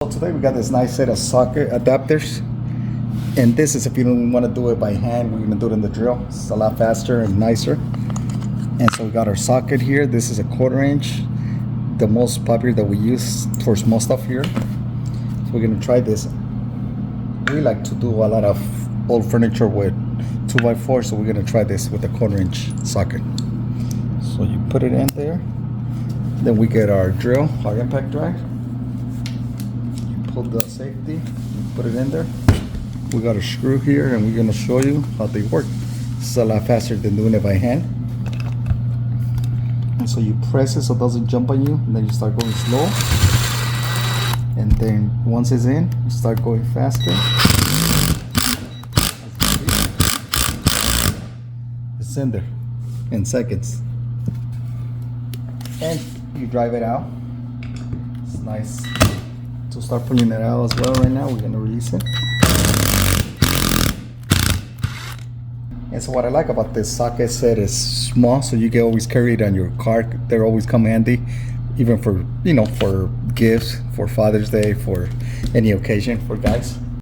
So today we got this nice set of socket adapters, and this is if you don't want to do it by hand, we're going to do it in the drill. It's a lot faster and nicer. And so we got our socket here. This is a 1/4 inch, the most popular that we use for small stuff here. So we're going to try this. We like to do a lot of old furniture with 2x4, so we're going to try this with a 1/4 inch socket. So you put it in there, then we get our drill, our impact drive. Pull the safety, you put it in there. We got a screw here, and we're going to show you how they work. This is a lot faster than doing it by hand. And so you press it so it doesn't jump on you, and then you start going slow. And then once it's in, you start going faster. It's in there in seconds. And you drive it out. It's nice. So start pulling it out as well right now. We're going to release it. And so what I like about this socket set is small, so you can always carry it on your car. They always come handy, even for, for gifts, for Father's Day, for any occasion for guys.